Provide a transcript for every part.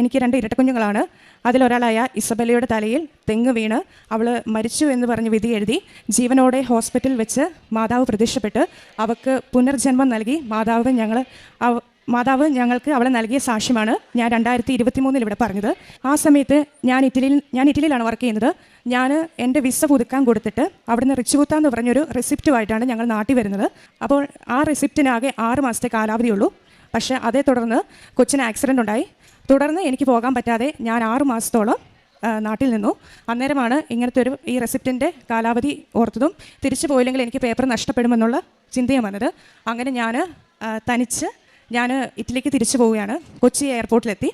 എനിക്ക് 2 ഇരട്ടക്കുഞ്ഞുങ്ങളാണ്. അതിലൊരാളായ ഇസബെല്ലയുടെ തലയിൽ തെങ്ങ് വീണ് അവൾ മരിച്ചു എന്ന് പറഞ്ഞ് വിധി എഴുതി ജീവനോടെ ഹോസ്പിറ്റലിൽ വെച്ച് മാതാവ് പ്രത്യക്ഷപ്പെട്ട് അവൾക്ക് പുനർജന്മം നൽകി. മാതാവ് ഞങ്ങൾക്ക് അവളെ നൽകിയ സാക്ഷ്യമാണ് ഞാൻ 2023 ഇവിടെ പറഞ്ഞത്. ആ സമയത്ത് ഞാൻ ഇറ്റലിയിലാണ് വർക്ക് ചെയ്യുന്നത്. ഞാൻ എൻ്റെ വിസ പുതുക്കാൻ കൊടുത്തിട്ട് അവിടുന്ന് റിച്ചുകുത്ത എന്ന് പറഞ്ഞൊരു റെസിപ്റ്റുമായിട്ടാണ് ഞങ്ങൾ നാട്ടിൽ വരുന്നത്. അപ്പോൾ ആ റെസിപ്റ്റിനാകെ 6 മാസത്തെ കാലാവധിയുള്ളൂ. പക്ഷേ അതേ തുടർന്ന് കൊച്ചിന് ആക്സിഡൻ്റ് ഉണ്ടായി. തുടർന്ന് എനിക്ക് പോകാൻ പറ്റാതെ ഞാൻ 6 മാസത്തോളം നാട്ടിൽ നിന്നു. അന്നേരമാണ് ഇങ്ങനത്തെ ഈ റെസിപ്റ്റിൻ്റെ കാലാവധി ഓർത്തതും തിരിച്ചു പോയില്ലെങ്കിൽ എനിക്ക് പേപ്പർ നഷ്ടപ്പെടുമെന്നുള്ള ചിന്തയും വന്നത്. അങ്ങനെ തനിച്ച് ഞാൻ ഇറ്റലിക്ക് തിരിച്ചു പോവുകയാണ്. കൊച്ചി എയർപോർട്ടിലെത്തി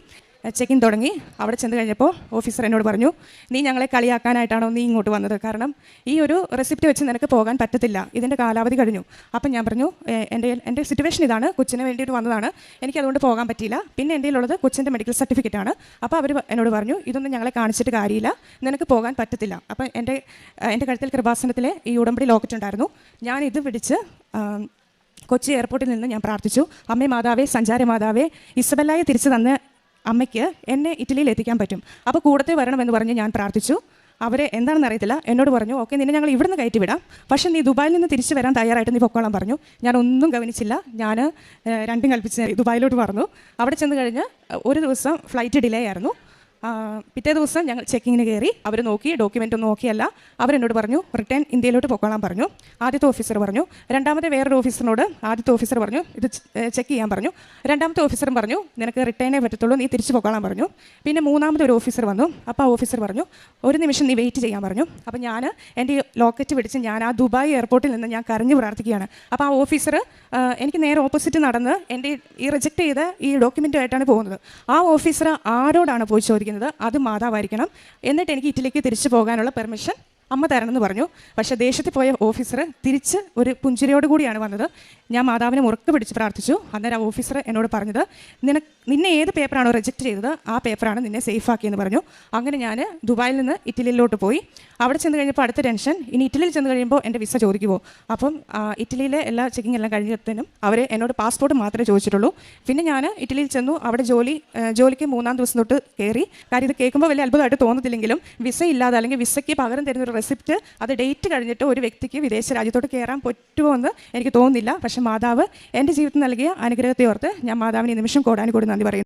ചെക്കിൻ തുടങ്ങി. അവിടെ ചെന്ന് കഴിഞ്ഞപ്പോൾ ഓഫീസർ എന്നോട് പറഞ്ഞു, നീ ഞങ്ങളെ കളിയാക്കാനായിട്ടാണോ നീ ഇങ്ങോട്ട് വന്നത്? കാരണം ഈ ഒരു റെസിപ്റ്റ് വെച്ച് നിനക്ക് പോകാൻ പറ്റത്തില്ല, ഇതിൻ്റെ കാലാവധി കഴിഞ്ഞു. അപ്പം ഞാൻ പറഞ്ഞു, എൻ്റെ സിറ്റുവേഷൻ ഇതാണ്, കൊച്ചിന് വേണ്ടിയിട്ട് വന്നതാണ്, എനിക്കതുകൊണ്ട് പോകാൻ പറ്റിയില്ല. പിന്നെ എൻ്റെ ഉള്ളത് കൊച്ചിൻ്റെ മെഡിക്കൽ സർട്ടിഫിക്കറ്റാണ്. അപ്പോൾ അവർ എന്നോട് പറഞ്ഞു, ഇതൊന്നും ഞങ്ങളെ കാണിച്ചിട്ട് കാര്യമില്ല, നിനക്ക് പോകാൻ പറ്റത്തില്ല. അപ്പം എൻ്റെ കഴുത്തിൽ കൃപാസനത്തിലെ ഈ ഉടമ്പടി ലോക്കറ്റ് ഉണ്ടായിരുന്നു. ഞാൻ ഇത് പിടിച്ച് കൊച്ചി എയർപോർട്ടിൽ നിന്ന് ഞാൻ പ്രാർത്ഥിച്ചു, അമ്മേ മാതാവേ, സഞ്ചാര മാതാവേ, ഇസബെല്ലയെ തിരിച്ചു തന്ന് അമ്മയ്ക്ക് എന്നെ ഇറ്റലിയിൽ എത്തിക്കാൻ പറ്റും, അപ്പോൾ കൂടത്തെ വരണമെന്ന് പറഞ്ഞ് ഞാൻ പ്രാർത്ഥിച്ചു. അവരെ എന്താണെന്ന് അറിയത്തില്ല, എന്നോട് പറഞ്ഞു, ഓക്കെ നിന്നെ ഞങ്ങൾ ഇവിടുന്ന് കയറ്റി വിടാം, പക്ഷേ നീ ദുബായിൽ നിന്ന് തിരിച്ച് വരാൻ തയ്യാറായിട്ട് നീ പൊക്കോളാൻ പറഞ്ഞു. ഞാൻ ഒന്നും ഗവനിച്ചില്ല. ഞാൻ രണ്ടും കൽപ്പിച്ച് ദുബായിലോട്ട് പറഞ്ഞു. അവിടെ ചെന്ന് കഴിഞ്ഞ് ഒരു ദിവസം ഫ്ലൈറ്റ് ഡിലേ ആയിരുന്നു. പിറ്റേ ദിവസം ഞങ്ങൾ ചെക്കിങ്ങിന് കയറി. അവർ നോക്കി, ഡോക്യുമെൻ്റ് ഒന്നും നോക്കിയല്ല. അവരെന്നോട് പറഞ്ഞു റിട്ടേൺ ഇന്ത്യയിലോട്ട് പൊക്കോളാൻ പറഞ്ഞു. ആദ്യത്തെ ഓഫീസർ പറഞ്ഞു. രണ്ടാമത്തെ വേറൊരു ഓഫീസറിനോട് ആദ്യത്തെ ഓഫീസർ പറഞ്ഞു ഇത് ചെക്ക് ചെയ്യാൻ പറഞ്ഞു. രണ്ടാമത്തെ ഓഫീസറും പറഞ്ഞു നിനക്ക് റിട്ടേണേ പറ്റത്തുള്ളൂ, നീ തിരിച്ച് പൊക്കോളാൻ പറഞ്ഞു. പിന്നെ മൂന്നാമത്തെ ഒരു ഓഫീസർ വന്നു. അപ്പോൾ ആ ഓഫീസർ പറഞ്ഞു ഒരു നിമിഷം നീ വെയിറ്റ് ചെയ്യാൻ പറഞ്ഞു. അപ്പോൾ ഞാൻ എൻ്റെ ലോക്കറ്റ് പിടിച്ച് ഞാൻ ആ ദുബായ് എയർപോർട്ടിൽ നിന്ന് ഞാൻ കരഞ്ഞു പ്രാർത്ഥിക്കുകയാണ്. അപ്പോൾ ആ ഓഫീസർ എനിക്ക് നേരെ ഓപ്പോസിറ്റ് നടന്ന് എൻ്റെ ഈ റിജക്റ്റ് ചെയ്ത ഈ ഡോക്യുമെൻറ്റുമായിട്ടാണ് പോകുന്നത്. ആ ഓഫീസർ ആരോടാണ് പോയി ചോദിക്കുന്നത്? അത് മാതാവായിരിക്കണം. എന്നിട്ട് എനിക്ക് ഇറ്റലിക്ക് തിരിച്ചു പോകാനുള്ള പെർമിഷൻ അമ്മ തരണമെന്ന് പറഞ്ഞു. പക്ഷേ ദേഷ്യത്തിൽ പോയ ഓഫീസർ തിരിച്ച് ഒരു പുഞ്ചിരിയോട് കൂടിയാണ് വന്നത്. ഞാൻ മാതാവിനെ മുറുക്കെ പിടിച്ച് പ്രാർത്ഥിച്ചു. അന്നേരം ആ ഓഫീസർ എന്നോട് പറഞ്ഞത് നിന്നെ ഏത് പേപ്പറാണോ റിജക്റ്റ് ചെയ്തത് ആ പേപ്പറാണ് നിന്നെ സേഫ് ആക്കിയെന്ന് പറഞ്ഞു. അങ്ങനെ ഞാൻ ദുബായിൽ നിന്ന് ഇറ്റലിയിലോട്ട് പോയി. അവിടെ ചെന്ന് കഴിഞ്ഞപ്പോൾ അടുത്ത ടെൻഷൻ, ഇനി ഇറ്റലിയിൽ ചെന്ന് കഴിയുമ്പോൾ എൻ്റെ വിസ ചോദിക്കുമോ? അപ്പം ഇറ്റലിയിലെ എല്ലാ ചെക്കിങ് എല്ലാം കഴിഞ്ഞപ്പോഴത്തേനും അവർ എന്നോട് പാസ്പോർട്ട് മാത്രമേ ചോദിച്ചിട്ടുള്ളൂ. പിന്നെ ഞാൻ ഇറ്റലിയിൽ ചെന്നു. അവിടെ ജോലിക്ക് 3-ാം ദിവസം തൊട്ട് കയറി. കാര്യം ഇത് കേൾക്കുമ്പോൾ വലിയ അത്ഭുതമായിട്ട് തോന്നത്തില്ലെങ്കിലും വിസ ഇല്ലാതെ അല്ലെങ്കിൽ വിസയ്ക്ക് പകരം തരുന്ന ഒരു റെസിപ്റ്റ് അത് ഡേറ്റ് കഴിഞ്ഞിട്ട് ഒരു വ്യക്തിക്ക് വിദേശ രാജ്യത്തോട്ട് കയറാൻ പറ്റുമോ എന്ന് എനിക്ക് തോന്നുന്നില്ല. പക്ഷേ മാതാവ് എൻ്റെ ജീവിതത്തിൽ നൽകിയ അനുഗ്രഹത്തെ ഓർത്ത് ഞാൻ മാതാവിന് ഈ നിമിഷം കോടാനുകൂടി നന്ദി പറയുന്നു.